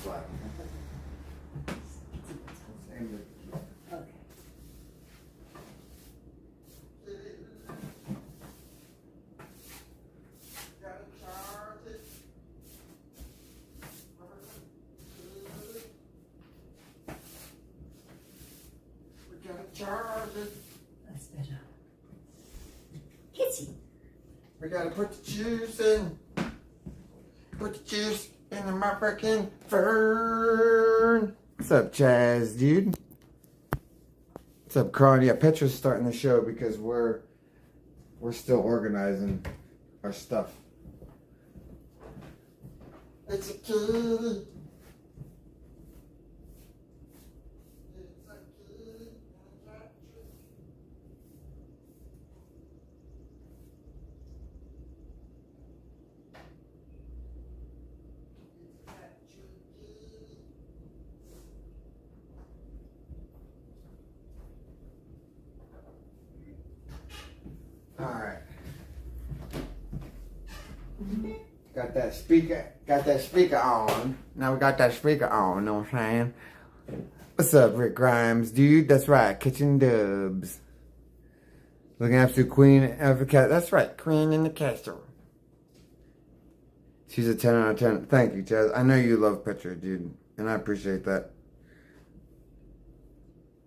fly. Okay. That's better. Kitty. We gotta put the juice in. Put the juice in the motherfucking fern. What's up, Chaz, dude? What's up, Cron? Yeah, Petra's starting the show because we're still organizing our stuff. It's a kitty. Alright. Got that speaker on. Now we got that speaker on, know what I'm saying? What's up, Rick Grimes, dude? That's right, Kitchen Dubs. Looking after Queen of the Castle. That's right, Queen in the Castle. She's a 10 out of 10. Thank you, Chaz. I know you love Petra, dude. And I appreciate that.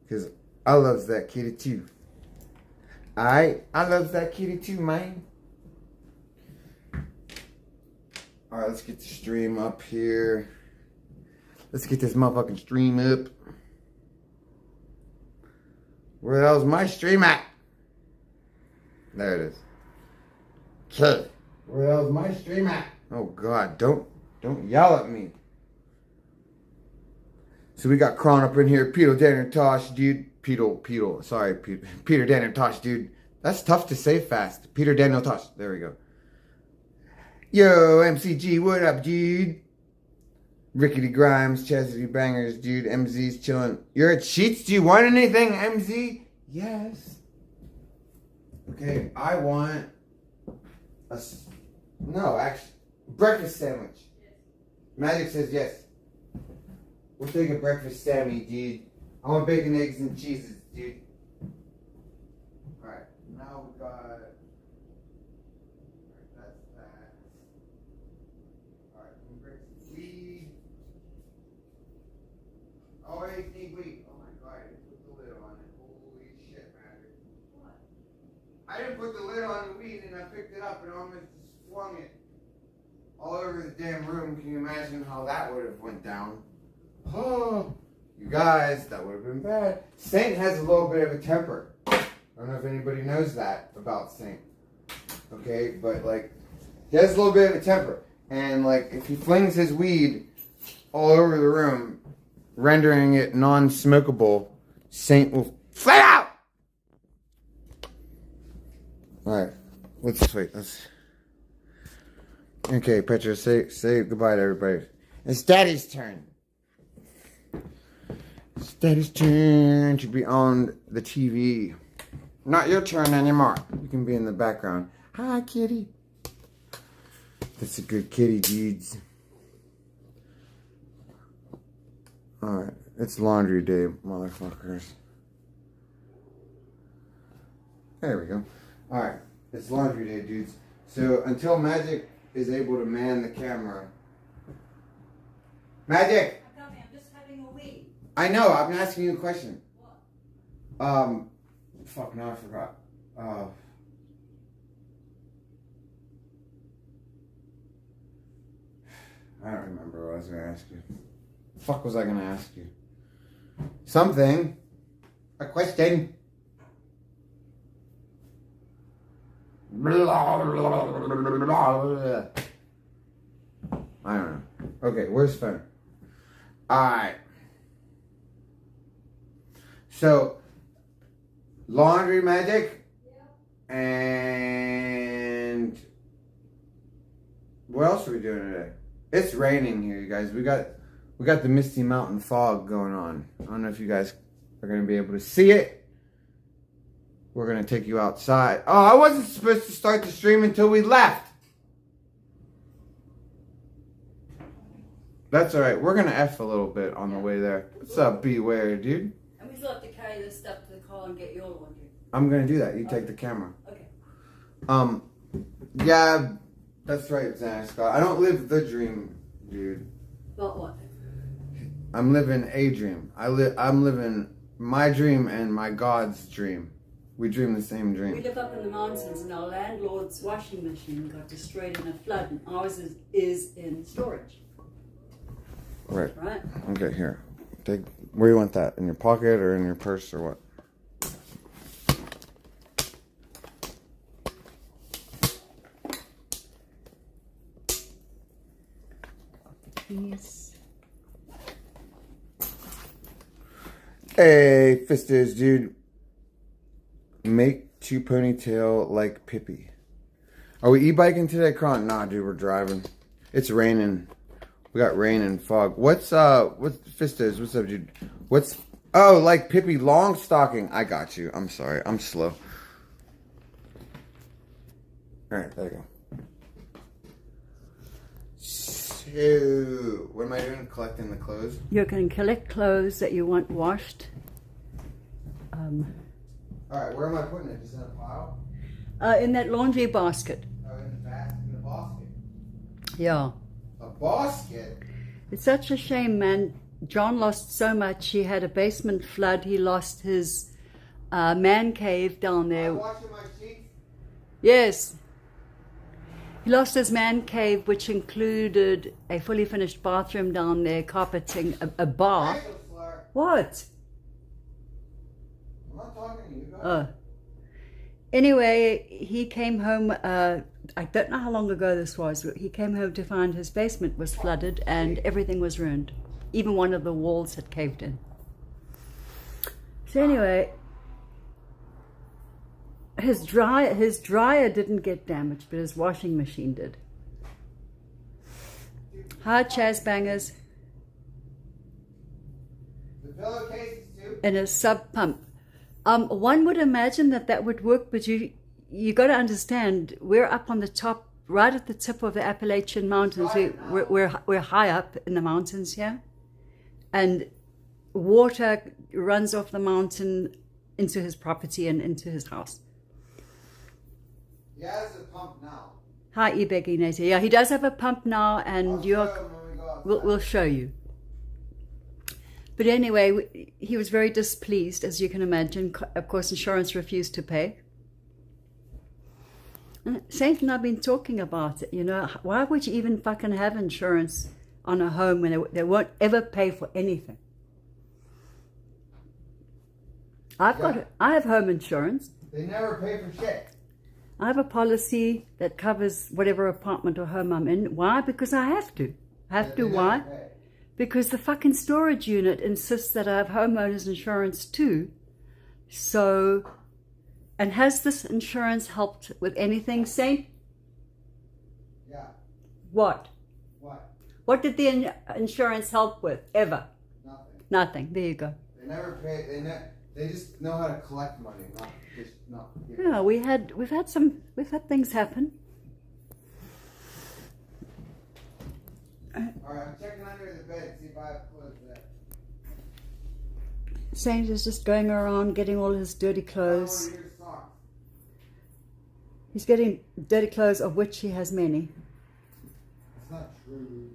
Because I loves that kitty too. I loves that kitty too, man. Alright, let's get the stream up here. Let's get this motherfucking stream up. Where the hell's my stream at? There it is. Okay. Where the hell's my stream at? Oh God, don't yell at me. So we got Kron up in here, Peter, Dan, and Tosh, dude. Peter, Dan, and Tosh, dude. That's tough to say fast. Peter, Daniel, Tosh. There we go. Yo, MCG, what up, dude? Rickety Grimes, Chastity Bangers, dude. MZ's chilling. You're at Sheets? Do you want anything, MZ? Yes. Okay, I want breakfast sandwich. Yes. Magic says yes. We'll take a breakfast sandwich, dude. I want bacon, eggs, and cheeses, dude. Alright, now we got... Alright, that's that. Alright, we can break some weed. Oh, I need weed. Oh my God, I didn't put the lid on it. Holy shit, man. What? I didn't put the lid on the weed and I picked it up and almost just flung it all over the damn room. Can you imagine how that would have went down? Oh, you guys, that would have been bad. Saint has a little bit of a temper. I don't know if anybody knows that about Saint. Okay, but like, he has a little bit of a temper. And like, if he flings his weed all over the room, rendering it non-smokable, Saint will flat out! Alright, let's wait. Okay, Petra, say goodbye to everybody. It's Daddy's turn. It's Daddy's turn to be on the TV. Not your turn anymore. You can be in the background. Hi, kitty. That's a good kitty, dudes. Alright, it's laundry day, motherfuckers. There we go. Alright, it's laundry day, dudes. So, until Magic is able to man the camera. Magic! I'm just having a wee. I know, I'm asking you a question. What? Fuck, now I forgot. I don't remember what I was going to ask you. The fuck was I going to ask you? Something. A question. I don't know. Okay, where's phone? Alright. So, laundry, Magic. Yeah. And what else are we doing today? It's raining here, you guys. We got the Misty Mountain fog going on. I don't know if you guys are going to be able to see it. We're going to take you outside. Oh, I wasn't supposed to start the stream until we left. That's alright. We're gonna F a little bit on the way there. What's up, Beware, dude? And we still have to carry this stuff to the car and get your laundry. I'm gonna do that. You take the camera. Okay. Yeah, that's right, Xana Scott. I don't live the dream, dude. About what? I'm living a dream. I'm living my dream and my God's dream. We dream the same We dream. live up in the mountains and our landlord's washing machine got destroyed in a flood and ours is in storage. Right. Right? Okay, here. Take. Where you want that? In your pocket or in your purse or what? Keys. Hey, Fisters, dude. Make two ponytail like Pippi. Are we e-biking today, Cron? Nah, dude, we're driving. It's raining. We got rain and fog. What's Fisters? What's up, dude? Oh, like Pippi Longstocking. I got you. I'm sorry. I'm slow. Alright, there you go. So, what am I doing? Collecting the clothes? You can collect clothes that you want washed. Alright, where am I putting it? Just in a pile? In that laundry basket. Oh, in the basket. Yeah. A basket? It's such a shame, man. John lost so much. He had a basement flood. He lost his man cave down there. I'm washing my sheets. Yes. He lost his man cave, which included a fully finished bathroom down there, carpeting, a bar. Racial slur. What? I'm not talking to you guys. Oh. Anyway, he came home, I don't know how long ago this was, but he came home to find his basement was flooded and everything was ruined. Even one of the walls had caved in. So anyway, his dryer didn't get damaged, but his washing machine did. Hi, Chaz Bangers. The pillowcases too? And a sub pump. One would imagine that would work, but you got to understand, we're up on the top, right at the tip of the Appalachian Mountains. We're high up in the mountains here, and water runs off the mountain into his property and into his house. He has a pump now. Hi, Ebeggy Nater. Yeah, he does have a pump now, and I'll show him when we go outside. we'll show you. But anyway, he was very displeased, as you can imagine. Of course, insurance refused to pay. And Saint and I've been talking about it, you know. Why would you even fucking have insurance on a home when they won't ever pay for anything? I have home insurance. They never pay for shit. I have a policy that covers whatever apartment or home I'm in. Why? Because I have to. Why? Pay. Because the fucking storage unit insists that I have homeowners insurance too. So, and has this insurance helped with anything, Saint? Yeah. What? What? What did the insurance help with, ever? Nothing. Nothing. There you go. They never pay. They just know how to collect money, not. Yeah, we've had things happen. Alright, I'm checking under the bed, see if I have clothes there. Saint is just going around getting all his dirty I don't clothes. want to hear socks. He's getting dirty clothes, of which he has many. That's not true.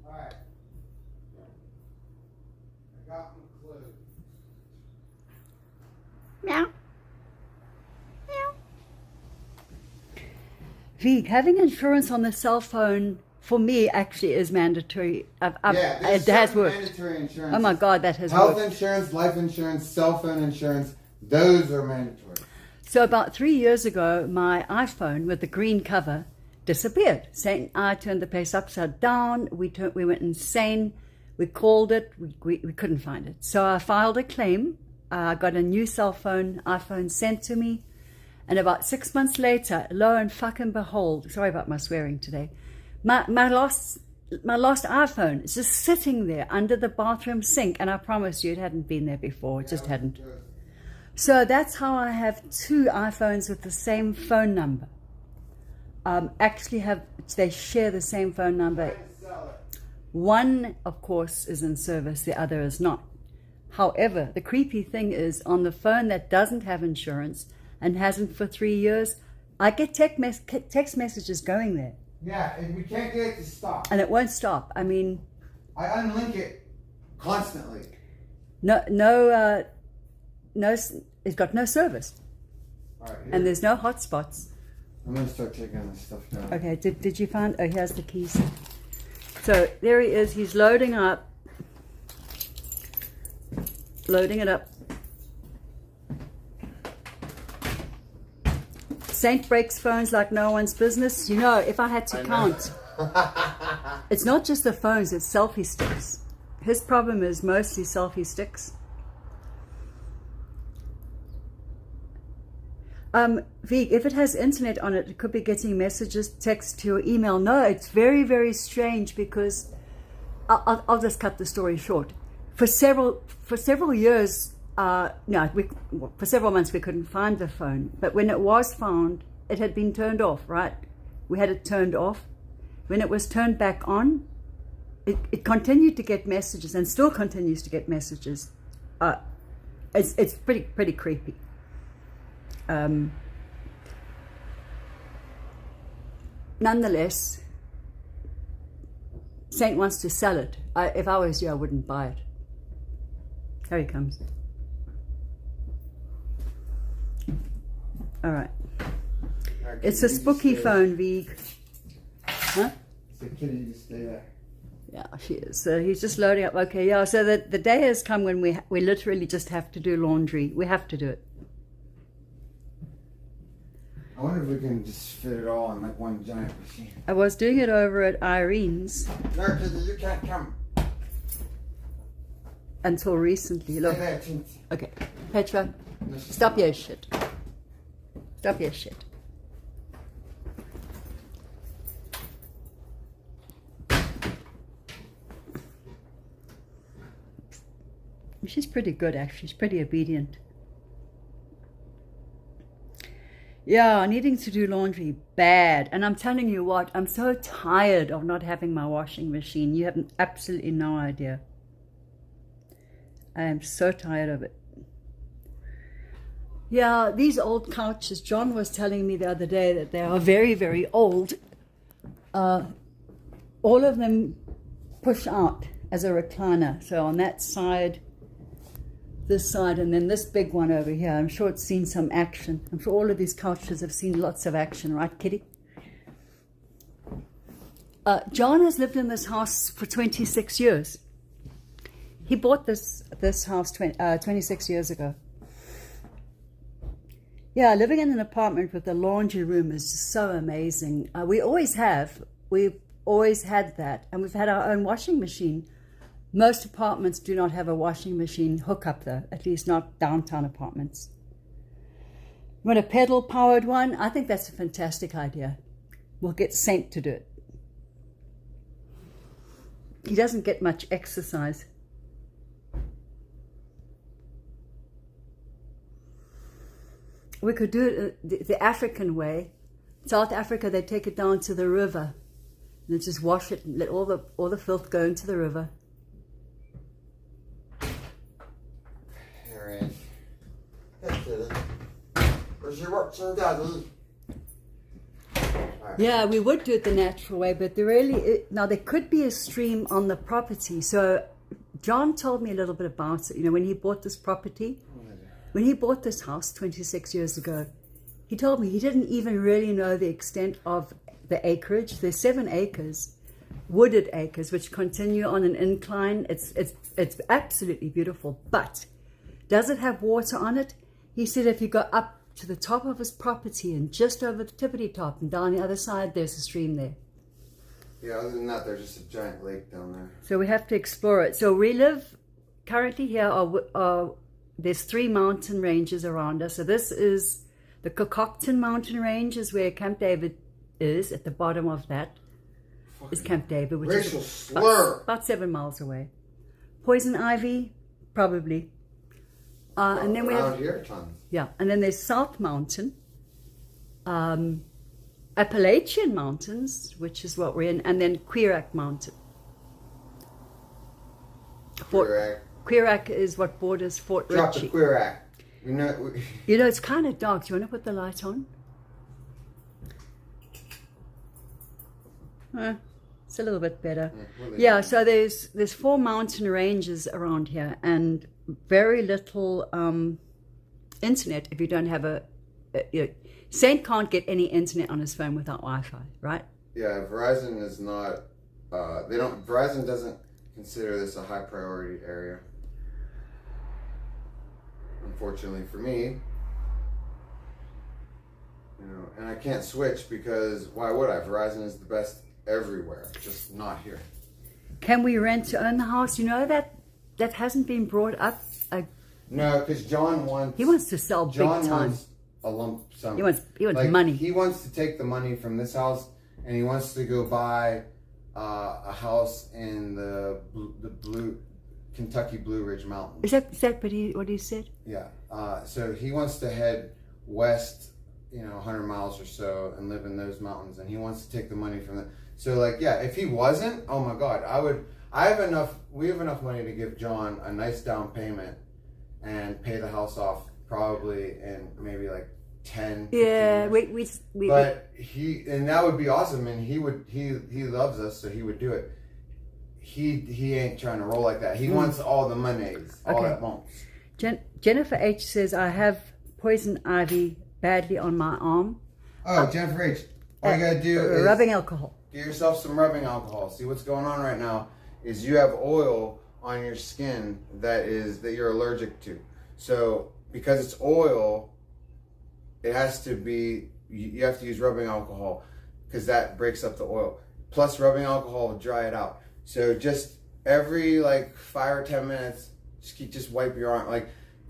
Alright. I got my clothes. Meow. Meow. V, having insurance on the cell phone for me actually is mandatory. It has worked. Mandatory insurance. Oh my God, that has Health worked. insurance, life insurance, cell phone insurance, those are mandatory. So about 3 years ago, my iPhone with the green cover disappeared. Saint and I turned the place upside down. We went insane. We called it. We couldn't find it. So I filed a claim. I got a new cell phone, iPhone sent to me. And about 6 months later, lo and fucking behold, sorry about my swearing today, my lost iPhone is just sitting there under the bathroom sink, and I promise you it hadn't been there before. It just hadn't. So that's how I have 2 iPhones with the same phone number. actually they share the same phone number. Trying to sell it. One, of course, is in service, the other is not. However, the creepy thing is on the phone that doesn't have insurance and hasn't for 3 years, I get text messages going there. Yeah, and we can't get it to stop. And it won't stop. I mean, I unlink it constantly. It's got no service. All right, And there's no hotspots. I'm gonna start taking this stuff down. Okay, did you find? Oh, here's the keys. So there he is. He's loading up. Loading it up. Saint breaks phones like no one's business. You know, if I had to count, it's not just the phones, it's selfie sticks. His problem is mostly selfie sticks. Vig, if it has internet on it, it could be getting messages, text to your email. No, it's very, very strange because I'll just cut the story short. For several years, for several months we couldn't find the phone. But when it was found, it had been turned off, right? We had it turned off. When it was turned back on, it continued to get messages and still continues to get messages. It's pretty creepy. Nonetheless, Saint wants to sell it. If I was you, I wouldn't buy it. Here he comes. All right. It's a spooky phone, Vig. Huh? It's a kitty, you just stay there. Yeah, she is. So he's just loading up. Okay, yeah. So the day has come when we literally just have to do laundry. We have to do it. I wonder if we can just fit it all in like one giant machine. I was doing it over at Irene's. No, because you can't come. Until recently. Look. Stay there, Tint. Okay. Petra, stop your shit. Stop your shit. She's pretty good, actually. She's pretty obedient. Yeah, needing to do laundry, bad. And I'm telling you what, I'm so tired of not having my washing machine. You have absolutely no idea. I am so tired of it. Yeah, these old couches, John was telling me the other day that they are very, very old. All of them push out as a recliner. So on that side, this side, and then this big one over here. I'm sure it's seen some action. I'm sure all of these couches have seen lots of action, right, Kitty? John has lived in this house for 26 years. He bought this house 26 years ago. Yeah, living in an apartment with a laundry room is just so amazing. We've always had that, and we've had our own washing machine. Most apartments do not have a washing machine hookup though, at least not downtown apartments. You want a pedal powered one? I think that's a fantastic idea. We'll get Saint to do it. He doesn't get much exercise. We could do it the African way. South Africa, they take it down to the river and they just wash it and let all the filth go into the river. Where's your work, sir, Daddy? Yeah, we would do it the natural way, but now there could be a stream on the property. So John told me a little bit about it. You know, when he bought this property, when he bought this house 26 years ago, he told me he didn't even really know the extent of the acreage. There's 7 acres, wooded acres, which continue on an incline. It's absolutely beautiful, but does it have water on it? He said if you go up to the top of his property and just over the tippity top and down the other side, there's a stream there. Yeah, other than that, there's just a giant lake down there. So we have to explore it. So we live currently here, there's 3 mountain ranges around us. So this is the Kokokton mountain range is where Camp David is. At the bottom of that is Camp David, which is about 7 miles away. Poison ivy, probably. And then we have here, tons. Yeah, and then there's South Mountain, Appalachian Mountains, which is what we're in, and then Quirac Mountain. Quirac is what borders Fort Drop Ritchie. the Quirac. You know, it's kind of dark. Do you want to put the light on? It's a little bit better. Yeah, so there's 4 mountain ranges around here, and very little internet if you don't have Saint can't get any internet on his phone without Wi-Fi, right? Yeah, Verizon is not. Verizon doesn't consider this a high priority area. Unfortunately for me, and I can't switch because why would I? Verizon is the best everywhere, just not here. Can we rent to own the house? You know that hasn't been brought up. No, because John wants. He wants to sell big time. John wants a lump sum. He wants money. He wants to take the money from this house and he wants to go buy a house in the Kentucky Blue Ridge Mountains. Is that what he said? Yeah. So he wants to head west, 100 miles or so, and live in those mountains. And he wants to take the money from that. So, if he wasn't, oh my God, we have enough money to give John a nice down payment and pay the house off probably in maybe 10. Yeah, we but and that would be awesome, and he loves us, so he would do it. He ain't trying to roll like that. He wants all the monies, all at once. Jennifer H says, I have poison ivy badly on my arm. Oh, Jennifer H, all you gotta do is rubbing alcohol. Get yourself some rubbing alcohol. See, what's going on right now is you have oil on your skin that you're allergic to. So because it's oil, it has to be, you have to use rubbing alcohol because that breaks up the oil. Plus rubbing alcohol will dry it out. So just every 5 or 10 minutes, just wipe your arm.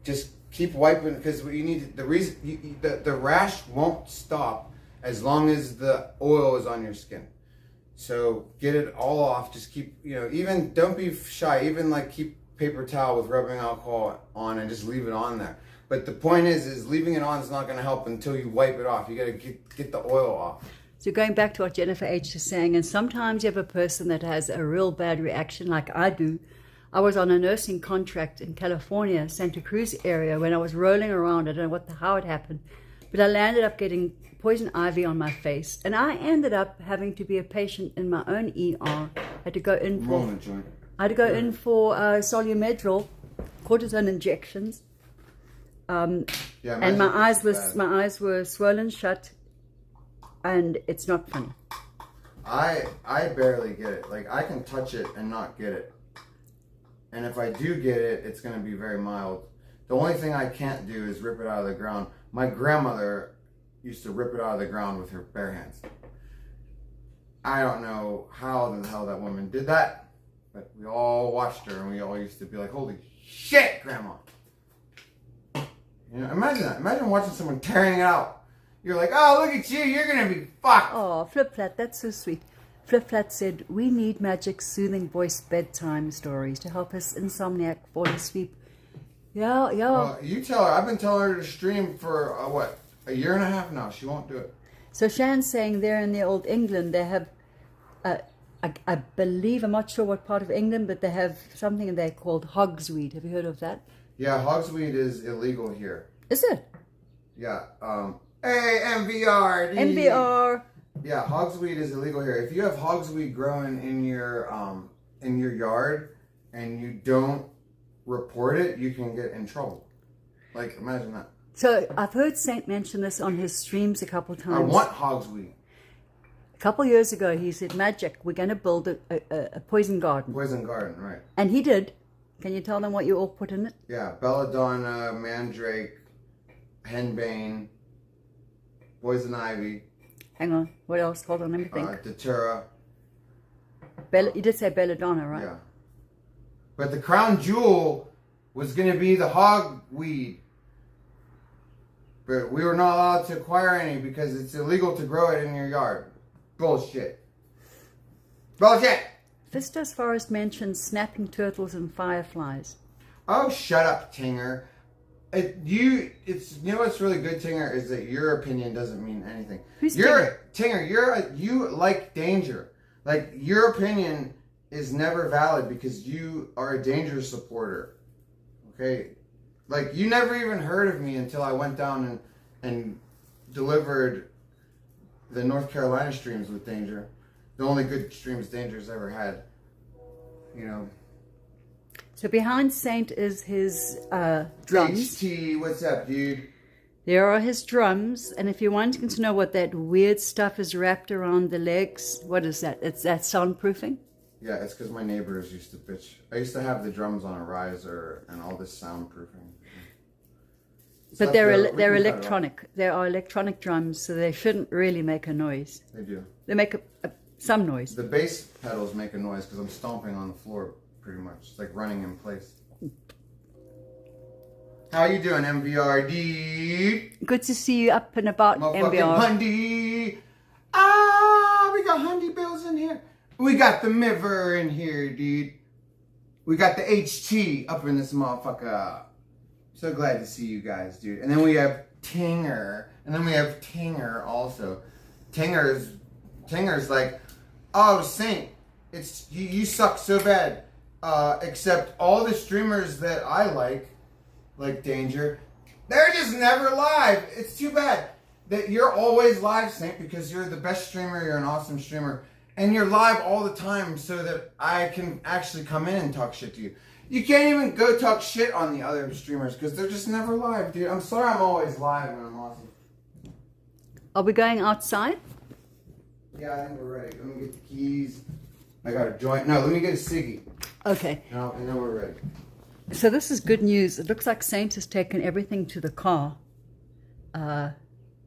Just keep wiping because what you need, the rash won't stop as long as the oil is on your skin. So get it all off. Just keep, even don't be shy. Even keep paper towel with rubbing alcohol on and just leave it on there. But the point is leaving it on is not going to help until you wipe it off. You got to get the oil off. So going back to what Jennifer H is saying, and sometimes you have a person that has a real bad reaction like I do. I was on a nursing contract in California, Santa Cruz area, when I was rolling around. I don't know how it happened, but I landed up getting poison ivy on my face, and I ended up having to be a patient in my own ER. I had to go in for Solumedrol, cortisone injections. And my eyes were swollen shut, and it's not funny. I barely get it. I can touch it and not get it. And if I do get it, it's going to be very mild. The only thing I can't do is rip it out of the ground. My grandmother used to rip it out of the ground with her bare hands. I don't know how the hell that woman did that, but we all watched her and we all used to be like, holy shit, Grandma. Imagine that. Imagine watching someone tearing it out. You're like, oh, look at you. You're going to be fucked. Oh, Flip Flat, that's so sweet. Flip Flat said, we need magic, soothing voice bedtime stories to help us insomniac fall asleep. Yeah. Well, you tell her. I've been telling her to stream for, a year and a half now. She won't do it. So Shan's saying there in the old England, they have, I believe, I'm not sure what part of England, but they have something there called hogsweed. Have you heard of that? Yeah, hogsweed is illegal here. Is it? Yeah. Hey, MVR. MVR. Yeah, hogsweed is illegal here. If you have hogsweed growing in your yard and you don't report it, you can get in trouble. Imagine that. So I've heard Saint mention this on his streams a couple of times. I want hogsweed. A couple of years ago, he said, magic, we're going to build a poison garden. Poison garden, right. And he did. Can you tell them what you all put in it? Yeah, belladonna, mandrake, henbane, poison ivy. Hang on. What else? Hold on, let me think. Datura. You did say belladonna, right? Yeah. But the crown jewel was going to be the hogweed. But we were not allowed to acquire any because it's illegal to grow it in your yard. Bullshit. Bullshit! Vistas Forest mentions snapping turtles and fireflies. Oh, shut up, Tinger. It's you know what's really good, Tinger, is that your opinion doesn't mean anything. Who's Tinger? You like danger. Like your opinion is never valid because you are a danger supporter. Okay, like you never even heard of me until I went down and delivered the North Carolina streams with Danger, the only good streams Danger's ever had. You know. So behind Saint is his drums. HT, what's up, dude? There are his drums, and if you're wanting to know what that weird stuff is wrapped around the legs, what is that? It's that soundproofing? Yeah, it's because my neighbors used to bitch. I used to have the drums on a riser and all this soundproofing. But they're electronic. They are electronic drums, so they shouldn't really make a noise. They do. They make some noise. The bass pedals make a noise because I'm stomping on the floor pretty much. It's like running in place. How you doing, MVRD? Good to see you up and about, MVR. Hundy. We got Hundy Bills in here. We got the Miver in here, dude. We got the HT up in this motherfucker. So glad to see you guys, dude. And then we have Tinger. And then we have Tinger also. Tinger's like, oh, Saint, it's you suck so bad. Except all the streamers that I like Danger, they're just never live. It's too bad that you're always live, Saint, because you're the best streamer, you're an awesome streamer, and you're live all the time so that I can actually come in and talk shit to you. You can't even go talk shit on the other streamers because they're just never live, dude. I'm sorry I'm always live when I'm awesome. Are we going outside? Yeah, I think we're ready. Let me get the keys. I got a joint. No, let me get a ciggy. Okay. No, and then we're ready. So this is good news. It looks like Saint has taken everything to the car. And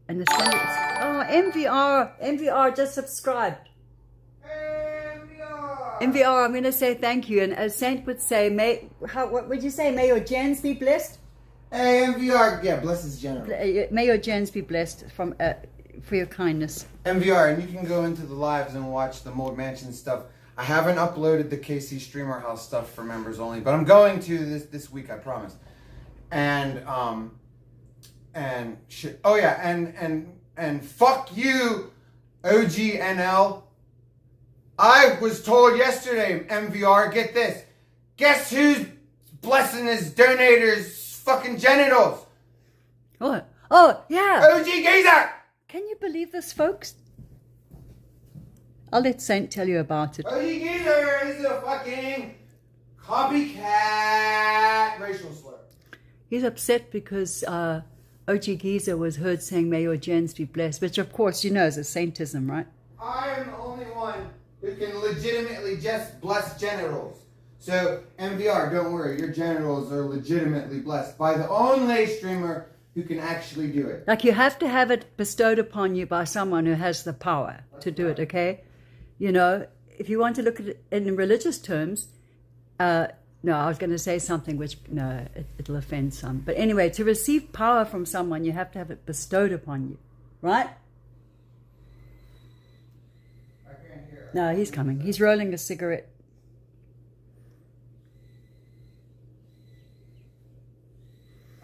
it's MVR just subscribed. Hey, MVR! MVR, I'm going to say thank you. And as Saint would say, what would you say? May your gens be blessed? Hey, MVR, yeah, bless his general. May your gens be blessed for your kindness. MVR, and you can go into the lives and watch the Mold Mansion stuff. I haven't uploaded the KC Streamer House stuff for members only, but I'm going to this week, I promise. And shit. Oh yeah, and fuck you, OGNL. I was told yesterday, MVR, get this. Guess who's blessing his donators' fucking genitals? What? Oh, yeah. OG Geezer! Can you believe this, folks? I'll let Saint tell you about it. OG Geezer is a fucking copycat racial slur. He's upset because OG Giza was heard saying, may your gens be blessed, which of course you know is a Saintism, right? I am the only one who can legitimately just bless genitals. So, MVR, don't worry, your genitals are legitimately blessed by the only streamer who can actually do it. Like you have to have it bestowed upon you by someone who has the power to do it, okay? You know, if you want to look at it in religious terms, no, I was going to say something which, no, it'll offend some. But anyway, to receive power from someone, you have to have it bestowed upon you, right? I can't hear. No, he's coming. He's rolling a cigarette.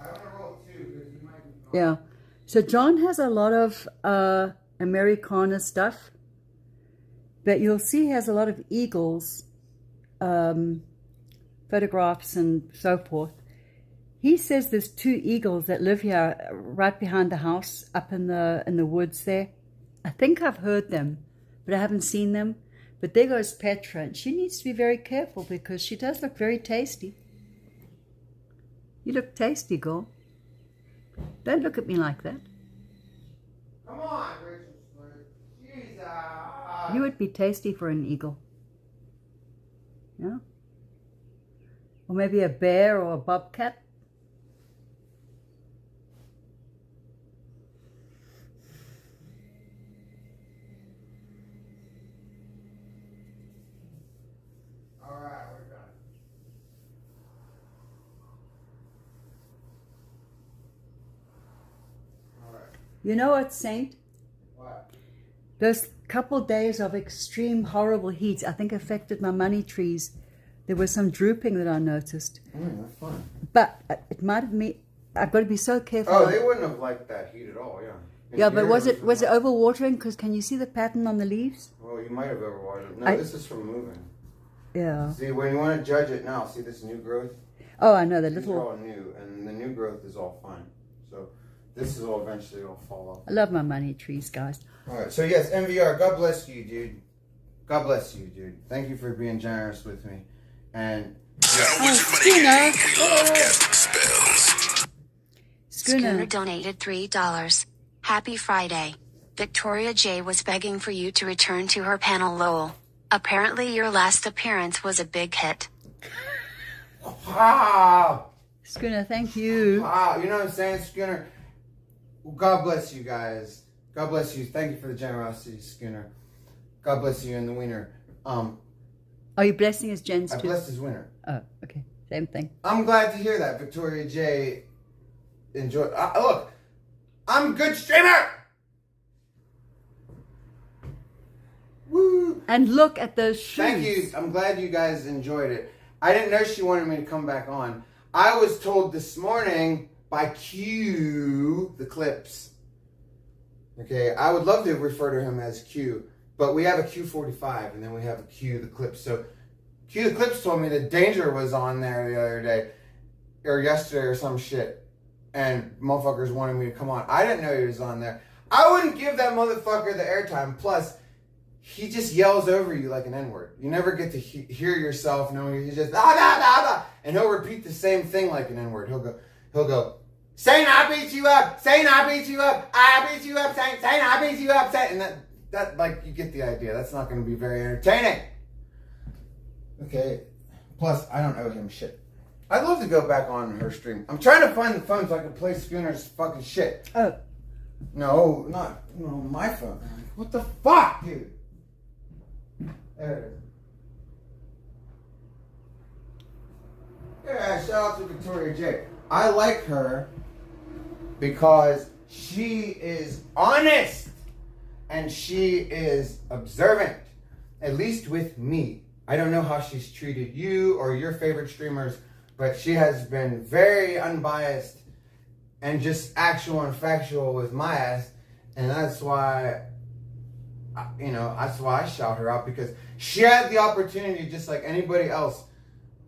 I want to roll two because you might be gone. Yeah. So John has a lot of Americana stuff. But you'll see he has a lot of eagles, photographs and so forth. He says there's 2 eagles that live here right behind the house up in the woods there. I think I've heard them, but I haven't seen them. But there goes Petra, and she needs to be very careful because she does look very tasty. You look tasty, girl. Don't look at me like that. Come on, Rachel. Jesus. You would be tasty for an eagle. Yeah? Or maybe a bear or a bobcat. All right, we're done. All right. You know what, Saint? What? Those couple days of extreme horrible heat, I think affected my money trees. There was some drooping that I noticed. That's fine. But it might have I've got to be so careful. Oh, they wouldn't have liked that heat at all, yeah. Yeah, but was it overwatering? Because can you see the pattern on the leaves? Well, you might have overwatered it. No, this is from moving. Yeah. See, when you want to judge it now, see this new growth? Oh, I know, the These are little... all new, and the new growth is all fine. So this is all eventually all fall off. I love my money trees, guys. All right, so yes, MVR, God bless you, dude. God bless you, dude. Thank you for being generous with me. And... Schooner. Schooner donated $3. Happy Friday. Victoria J was begging for you to return to her panel, lol. Apparently your last appearance was a big hit. Ah! Schooner, thank you. Ah, you know what I'm saying, Schooner? Well, God bless you guys. God bless you. Thank you for the generosity, Schooner. God bless you and the wiener. Are you blessing his gens I too? blessed his winner. Oh, okay. Same thing. I'm glad to hear that, Victoria J. Enjoy. Look, I'm a good streamer. Woo! And look at those shoes. Thank you. I'm glad you guys enjoyed it. I didn't know she wanted me to come back on. I was told this morning by Q, the Clips. Okay, I would love to refer to him as Q, but we have a Q45 and then we have a Q, the Clips. So Q, the Clips told me that Danger was on there the other day, or yesterday or some shit, and motherfuckers wanted me to come on. I didn't know he was on there. I wouldn't give that motherfucker the airtime. Plus, he just yells over you like an N-word. You never get to hear yourself. No, he just blah, blah, blah, blah, and he'll repeat the same thing like an N-word. He'll go, saying I beat you up, saying I beat you up, I beat you up, saying I beat you up, saying, and that like, you get the idea. That's not going to be very entertaining. Okay. Plus, I don't owe him shit. I'd love to go back on her stream. I'm trying to find the phone so I can play Schooner's fucking shit. Oh. No, my phone. What the fuck, dude? There it is. Yeah, shout out to Victoria J. I like her because she is honest and she is observant, at least with me. I don't know how she's treated you or your favorite streamers, but she has been very unbiased and just actual and factual with my ass, and that's why, that's why I shout her out, because she had the opportunity, just like anybody else,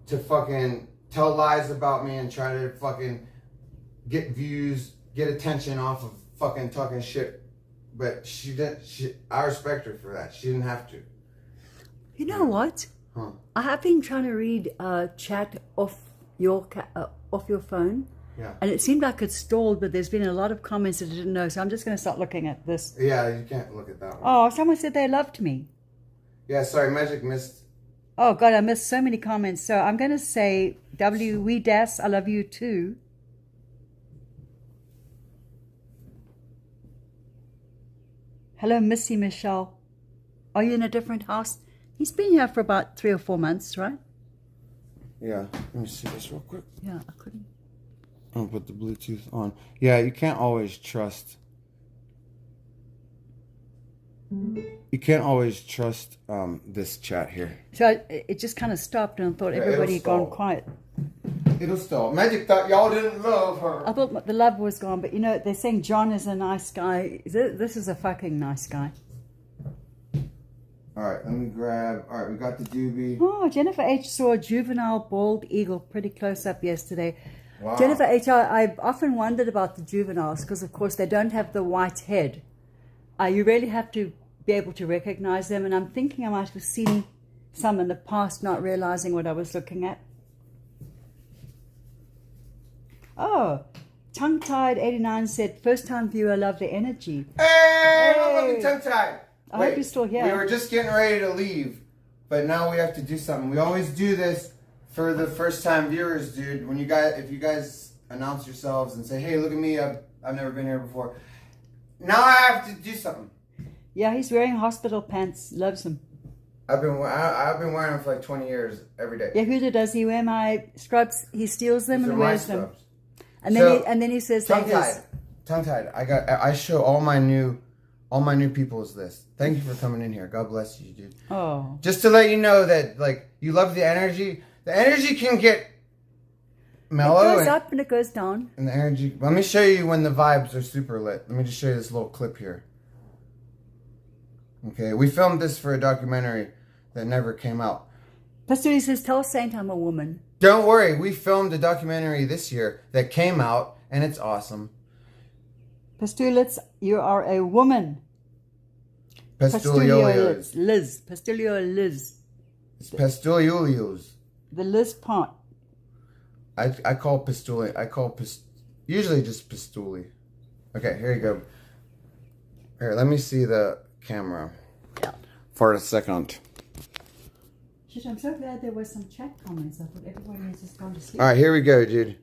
to fucking tell lies about me and try to fucking get views, get attention off of fucking talking shit, but she didn't. I respect her for that. She didn't have to. You know what? Huh. I have been trying to read chat off your phone. Yeah. And it seemed like it stalled, but there's been a lot of comments that I didn't know, so I'm just going to start looking at this. Yeah, you can't look at that one. Oh, someone said they loved me. Yeah, sorry, Magic missed. Oh, God, I missed so many comments. So I'm going to say, we Das, I love you too. Hello, Missy Michelle. Are you in a different house? He's been here for about 3 or 4 months, right? Yeah, let me see this real quick. Yeah, I couldn't. I'll put the Bluetooth on. Yeah, you can't always trust. You can't always trust this chat here. So it just kind of stopped, and I thought everybody had gone quiet. It'll stall. Magic thought y'all didn't love her. I thought the love was gone, but they're saying John is a nice guy. This is a fucking nice guy. All right, let me grab. All right, we got the Doobie. Oh, Jennifer H saw a juvenile bald eagle pretty close up yesterday. Wow. Jennifer H, I've often wondered about the juveniles because, of course, they don't have the white head. You really have to be able to recognize them, and I'm thinking I might have seen some in the past, not realizing what I was looking at. Oh, Tongue-Tied 89 said, first-time viewer, love the energy. Hey, I'm looking tongue-tied. I hope you're still here. We were just getting ready to leave, but now we have to do something. We always do this for the first-time viewers, dude. When if you guys announce yourselves and say, "Hey, look at me! I've never been here before." Now I have to do something. Yeah, he's wearing hospital pants. Loves them. I've been wearing them for like 20 years every day. Yehuda, does he wear my scrubs? He steals them and wears them. Scrubs. And then he says tongue-tied. I show all my new people's this. Thank you for coming in here. God bless you, dude. Oh. Just to let you know that, like, you love the energy. The energy can get mellow. It goes up and it goes down. And the energy. Let me show you when the vibes are super lit. Let me just show you this little clip here. Okay, we filmed this for a documentary that never came out. Pastor says, tell Saint I'm a woman. Don't worry, we filmed a documentary this year that came out, and it's awesome. Pastulits, you are a woman. Pastuliolios. Liz. Pastulio Liz. It's Pastuliolios. The Liz part. I call Pastuli. Usually just Pastuli. Okay, here you go. Here, let me see the camera. Yeah. For a second. Shit, I'm so glad there were some chat comments. I thought everybody has just gone to sleep. All right, here we go, dude.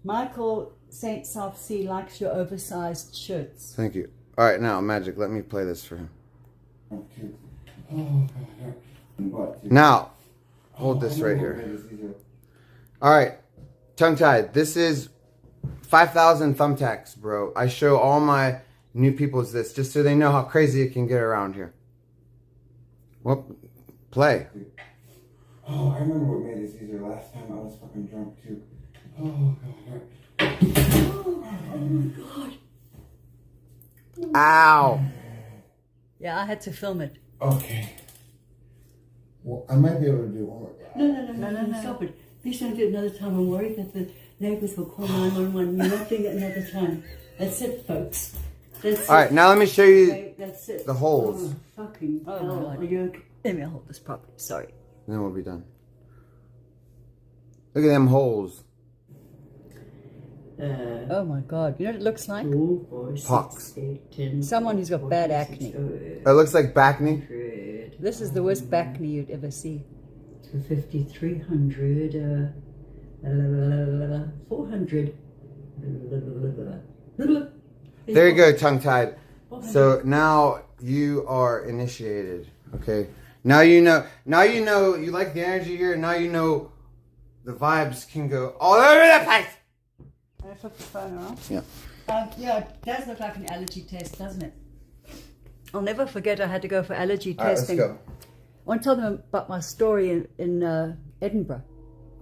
Michael St. South Sea likes your oversized shirts. Thank you. All right, now, Magic, let me play this for him. Okay. Now, hold this right here. All right, tongue-tied. This is 5,000 thumbtacks, bro. I show all my new peoples this just so they know how crazy it can get around here. Well, play. Oh, I remember what made this easier last time. I was fucking drunk too. Oh, God. Oh my God. Ow. Yeah, I had to film it. Okay. Well, I might be able to do one more. No. Stop it. Please don't do it another time. I'm worried that the neighbors will call 911. You're not doing it another time. That's it, folks. That's it. All right, now let me show you Okay, that's it. the holes. Oh, fucking hell. Are you okay? Let me hold this properly. Sorry. And then we'll be done. Look at them holes. Oh my God. You know what it looks like? 2, 4, 6, Pox. 8, 10. Someone who's got bad acne. It looks like back knee. This is the worst back knee you'd ever see. 250, 300, 400. There you go, tongue-tied. So now you are initiated, okay? Now you know you like the energy here. Now you know the vibes can go all over the place. Can I flip the phone around? Yeah. Yeah, it does look like an allergy test, doesn't it? I'll never forget I had to go for allergy All right, let's testing. go. I want to tell them about my story in Edinburgh.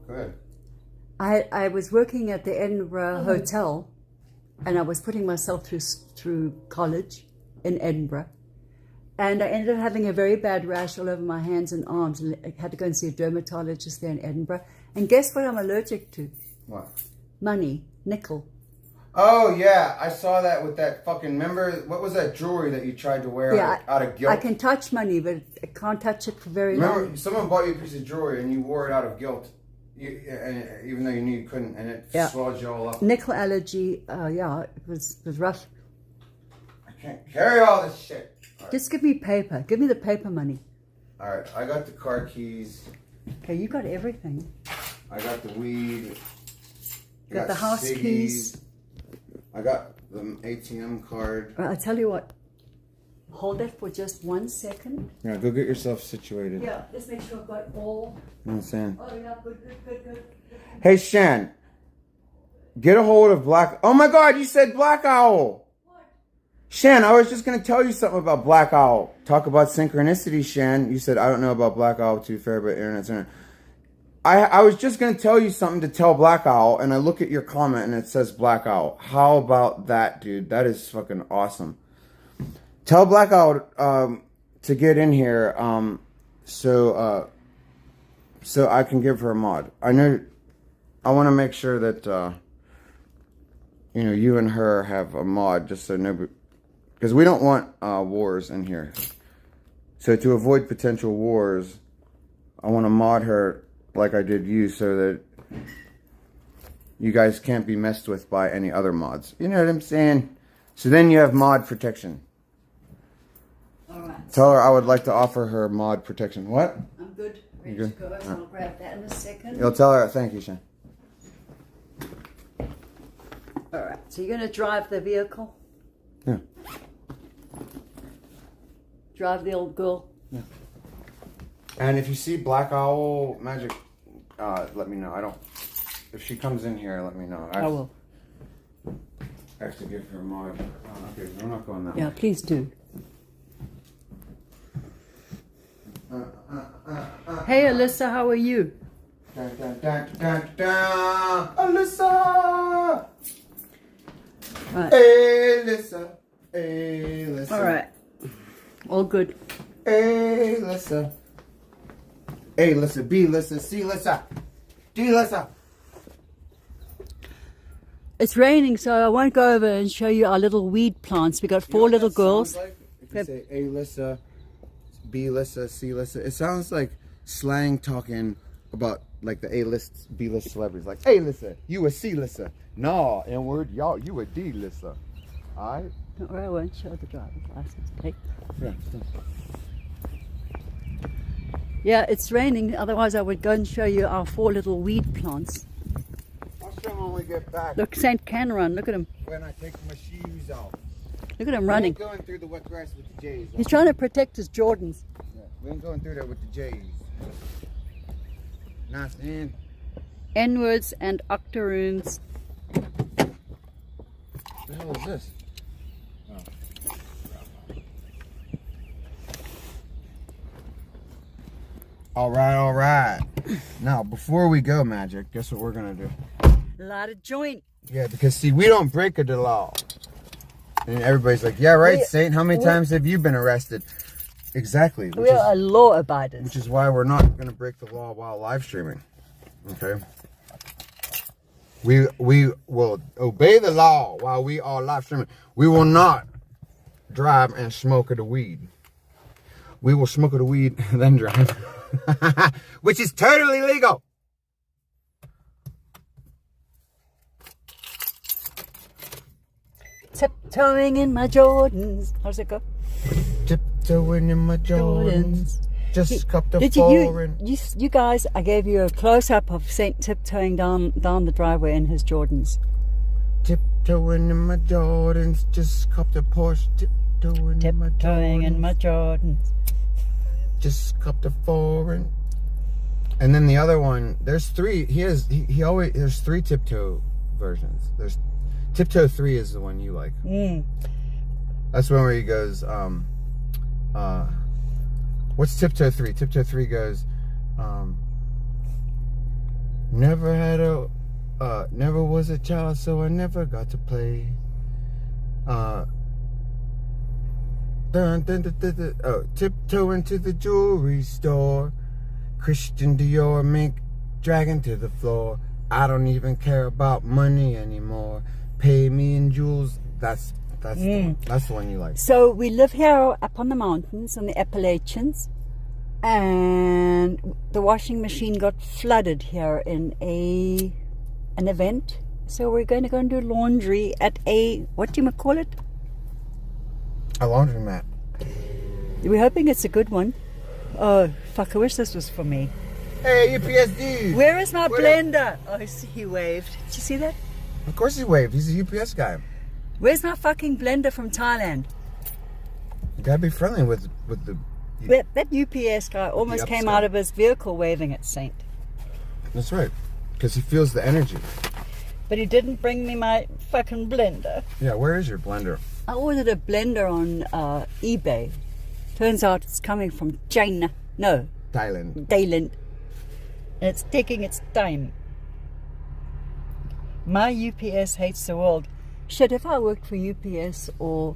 Go ahead. I was working at the Edinburgh Hotel, and I was putting myself through college in Edinburgh, and I ended up having a very bad rash all over my hands and arms, and I had to go and see a dermatologist there in Edinburgh. And guess what I'm allergic to? What? Money, nickel. Oh yeah, I saw that with that fucking. Remember what was that jewelry that you tried to wear out of guilt? I can touch money, but I can't touch it for very long. Remember, someone bought you a piece of jewelry and you wore it out of guilt, even though you knew you couldn't, and it swelled you all up. Nickel allergy, it was rough. I can't carry all this shit. Right. Just give me paper. Give me the paper money. All right, I got the car keys. Okay, you got everything. I got the weed. You got the house ciggies. keys. I got the ATM card. I'll tell you what. Hold that for just 1 second. Yeah, go get yourself situated. Yeah, just make sure I've got all. You know what I'm saying? Oh, yeah, good. Hey, Shan. Get a hold of Black... Oh, my God, you said Black Owl. What? Shan, I was just going to tell you something about Black Owl. Talk about synchronicity, Shan. You said, I don't know about Black Owl too fair, but internet's internet. I was just going to tell you something to tell Black Owl, and I look at your comment, and it says Black Owl. How about that, dude? That is fucking awesome. Tell Black Owl to get in here so I can give her a mod. I want to make sure that, you and her have a mod, just so nobody... Because we don't want wars in here. So to avoid potential wars, I want to mod her like I did you, so that you guys can't be messed with by any other mods. You know what I'm saying? So then you have mod protection. Alright. Tell her I would like to offer her mod protection. What? I'm good. Ready You to good? go. So I'll grab that in a second. You'll tell her, thank you, Shane. Alright, so you're going to drive the vehicle? Yeah. Drive the old girl? Yeah. And if you see Black Owl Magic, let me know. If she comes in here, let me know. I will. I have to give her a mod. Oh, okay, we're not going that way. Yeah, please do. Hey, Alyssa, how are you? Dun, dun, dun, dun, dun. Alyssa! Right. Hey, Alyssa. Hey, Alyssa. All right. All good. Hey, Alyssa. A, Alyssa. B, Alyssa. C, Alyssa. D, Alyssa. It's raining, so I won't go over and show you our little weed plants. We got four little girls. Like? If you say A, Alyssa, B, Alyssa, C, Alyssa, it sounds like slang talking about like the A-list, B-list celebrities. Like, hey, Alyssa, you a C-Alyssa. Nah, N-word, y'all, you a D-Alyssa. Alright? Don't worry, I won't show the driver's license plate. Yeah. Yeah, it's raining. Otherwise, I would go and show you our four little weed plants. I'll show them when we get back. Look, Saint can run. Look at him. When I take my shoes off. Look at him We running. ain't going through the wet grass with the J's. He's trying to protect his Jordans. Yeah, we ain't going through there with the J's. Nice and N-words and octoroons. what the hell is this? Oh. All right. Now, before we go, Magic, guess what we're gonna do? Light a joint. Yeah, because see, we don't break the law. And everybody's like, yeah, right, Saint, how many times have you been arrested? Exactly. We are law abiders. Which is why we're not gonna break the law while live streaming. Okay? We will obey the law while we are live streaming. We will not drive and smoke the weed. We will smoke the weed and then drive. Which is totally legal. Tiptoeing in my Jordans. How's it go? Tiptoeing in my Jordans. Just cupped the Did foreign. you guys, I gave you a close-up of Saint tiptoeing down the driveway in his Jordans. Tiptoeing in my Jordans. Just cupped the Porsche. Tiptoeing in my Jordans. Tiptoeing in my Jordans. Just cupped the foreign. And then the other one, there's three. There's three tiptoe versions. There's tiptoe 3 is the one you like. That's one where he goes, what's tiptoe 3? Tiptoe 3 goes, never was a child, so I never got to play. Tiptoe into the jewelry store. Christian Dior mink dragging to the floor. I don't even care about money anymore. Pay me in jewels. That's the one you like. So we live here up on the mountains, on the Appalachians, and the washing machine got flooded here in an event. So we're going to go and do laundry at what do you call it? A laundromat. We're hoping it's a good one. Oh, fuck, I wish this was for me. Hey, UPS dude. Where is my blender? Oh, he waved. Did you see that? Of course he waved. He's a UPS guy. Where's my fucking blender from Thailand? You gotta be friendly with the... That UPS guy almost came out of his vehicle waving at Saint. That's right. Because he feels the energy. But he didn't bring me my fucking blender. Yeah, where is your blender? I ordered a blender on eBay. Turns out it's coming from China. No. Thailand. And it's taking its time. My UPS hates the world. Shit, if I worked for UPS or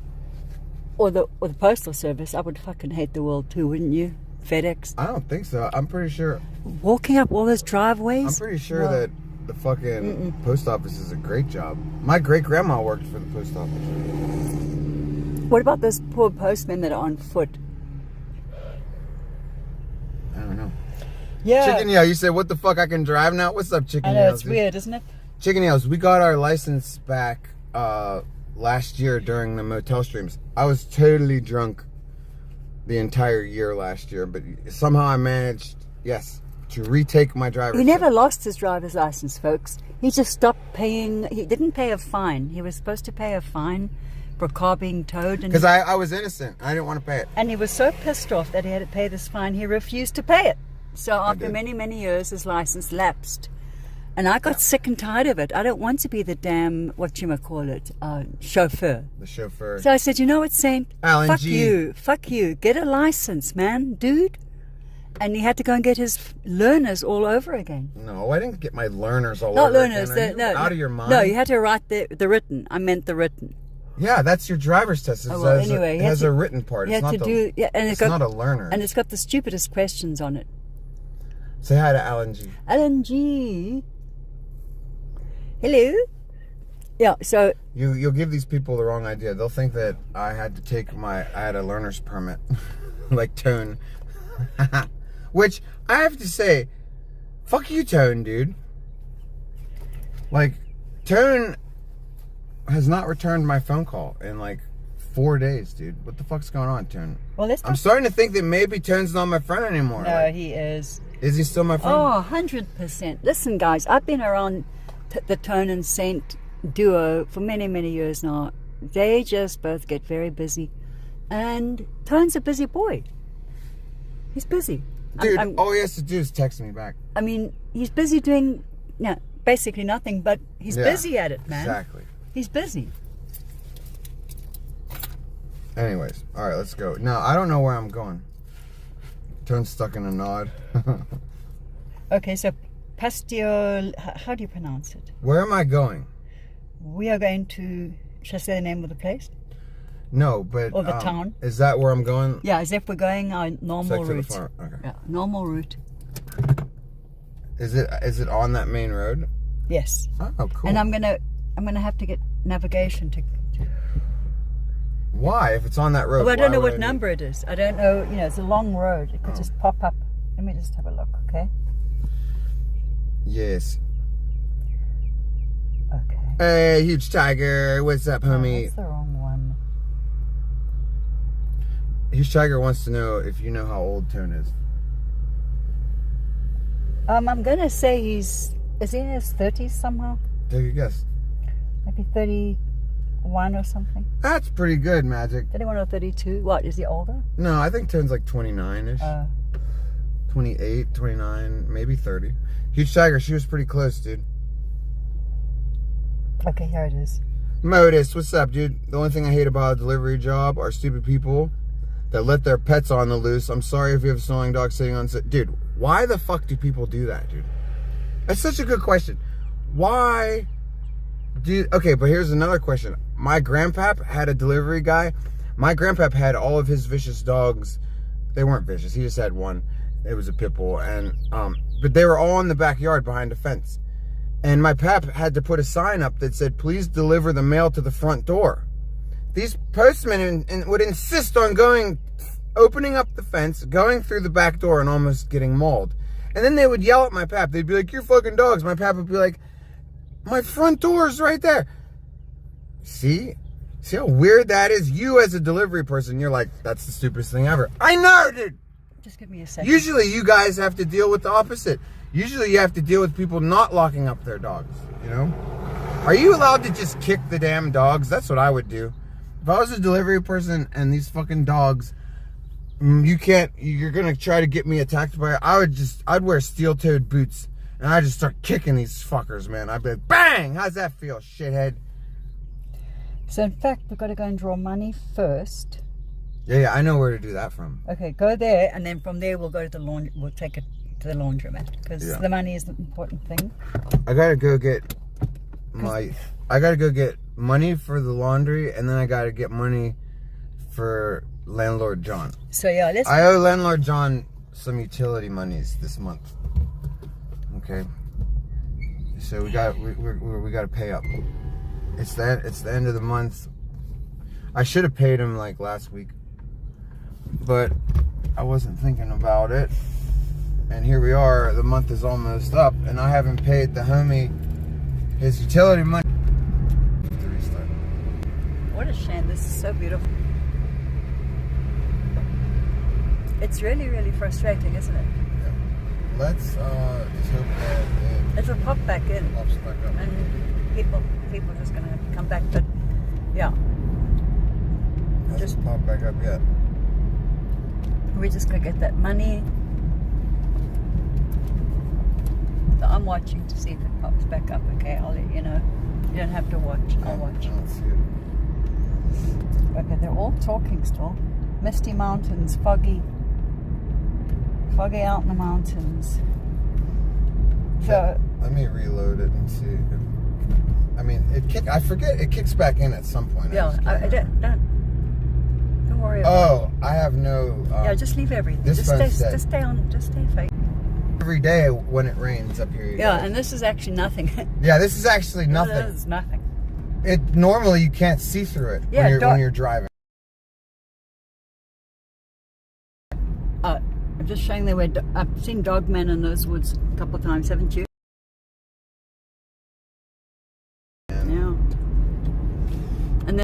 the Postal Service, I would fucking hate the world too, wouldn't you? FedEx. I don't think so. I'm pretty sure. Walking up all those driveways. I'm pretty sure that the fucking post office is a great job. My great grandma worked for the post office. What about those poor postmen that are on foot? I don't know. Yeah. Chicken Yell, you said, what the fuck, I can drive now? What's up, Chicken I Yell? know, it's weird, isn't it? Chicken Yells, we got our license back last year during the motel streams. I was totally drunk the entire year last year, but somehow I managed, to retake my driver's He never lost his driver's license, folks. He just stopped paying. He didn't pay a fine. He was supposed to pay a fine for a car being towed. Because I was innocent. I didn't want to pay it. And he was so pissed off that he had to pay this fine, he refused to pay it. So after many, many years, his license lapsed. And I got sick and tired of it. I don't want to be the damn, chauffeur. The chauffeur. So I said, you know what, Saint? Allergy. Fuck you. Get a license, man, dude. And he had to go and get his learners all over again. No, I didn't get my learners all Not over learners. again. Are you out of your mind? No, you had to write the written. I meant the written. Yeah, that's your driver's test. It has a written part. It's not not a learner. And it's got the stupidest questions on it. Say hi to Allergy. Allergy. Hello. Yeah, so You'll give these people the wrong idea. They'll think that I had a learner's permit, like Tone. Which I have to say, fuck you, Tone, dude. Like, Tone has not returned my phone call in like 4 days, dude. What the fuck's going on, Tone? well, I'm starting to think that maybe Tone's not my friend anymore. No, Like, he is. is he still my friend? Oh, 100%. Listen, guys, I've been around the Tone and Saint duo for many, many years now. They just both get very busy. And Tone's a busy boy. He's busy. Dude, all he has to do is text me back. I mean, he's busy doing basically nothing, but he's busy at it, man. Exactly. He's busy. Anyways, all right, let's go. Now, I don't know where I'm going. Tone's stuck in a nod. Okay, so Pastio, how do you pronounce it? Where am I going? We are going to, shall I say the name of the place? No, but Or the town? Is that where I'm going? Yeah, as if we're going our normal route. To the farm. Okay. Yeah, normal route. Is it on that main road? Yes. Oh, cool. And I'm gonna have to get navigation to. Why? If it's on that road? Well, I don't know what number it is. I don't know. You know, it's a long road. It could just pop up. Let me just have a look, okay? Yes. Okay. Hey, huge tiger. What's up, homie? That's the wrong one. Huge tiger wants to know if you know how old Tone is. I'm gonna say is he in his 30s somehow? Take a guess. Maybe 31 or something. That's pretty good, Magic. 31 or 32. What, is he older? No, I think Tone's like 29-ish. 28, 29, maybe 30. Huge tiger, she was pretty close, dude. Okay, here it is. Modus, what's up, dude? The only thing I hate about a delivery job are stupid people that let their pets on the loose. I'm sorry if you have a snarling dog sitting on... Dude, why the fuck do people do that, dude? That's such a good question. Why do... Okay, but here's another question. My grandpap had a delivery guy. My grandpap had all of his vicious dogs. They weren't vicious. He just had one. It was a pit bull. And, but they were all in the backyard behind a fence. And my pap had to put a sign up that said, please deliver the mail to the front door. These postmen would insist on opening up the fence, going through the back door and almost getting mauled. And then they would yell at my pap. They'd be like, you're fucking dogs. My pap would be like, my front door's right there. See how weird that is? You as a delivery person, you're like, that's the stupidest thing ever. I know, dude. Just give me a second. Usually you guys have to deal with the opposite. Usually you have to deal with people not locking up their dogs, you know? Are you allowed to just kick the damn dogs? That's what I would do. If I was a delivery person and these fucking dogs, you're gonna try to get me attacked by it, I'd wear steel-toed boots and I'd just start kicking these fuckers, man. I'd be like, bang! How's that feel, shithead? So in fact, we've got to go and draw money first. Yeah, I know where to do that from. Okay, go there, and then from there we'll go to the laundry. We'll take it to the laundromat because the money is the important thing. I gotta go get money for the laundry, and then I gotta get money for landlord John. So yeah, I owe landlord John some utility monies this month. Okay, so we gotta pay up. It's the end of the month. I should have paid him like last week, but I wasn't thinking about it. And here we are, the month is almost up, and I haven't paid the homie his utility money. What a shame, this is so beautiful. It's really, really frustrating, isn't it? Yeah. Let's just hope that it'll pop back in. Pops back up. And people are just going to come back, but yeah. Hasn't popped back up yet. We're just going to get that money. So I'm watching to see if it pops back up, okay? I'll let you know. You don't have to watch. I'll watch. I don't see it. Okay, they're all talking still. Misty mountains, foggy. Foggy out in the mountains. So let me reload it and see. I mean, I forget it kicks back in at some point. yeah, don't worry about it. Oh, I have no. Yeah, just leave everything. This Just phone's stay, dead. just stay on. Just stay fake. Every day when it rains up here. Yeah, and this is actually nothing. Yeah, this is actually nothing. This is nothing. It normally you can't see through it Yeah, when you're driving. I'm just showing I've seen dogmen in those woods a couple of times, haven't you?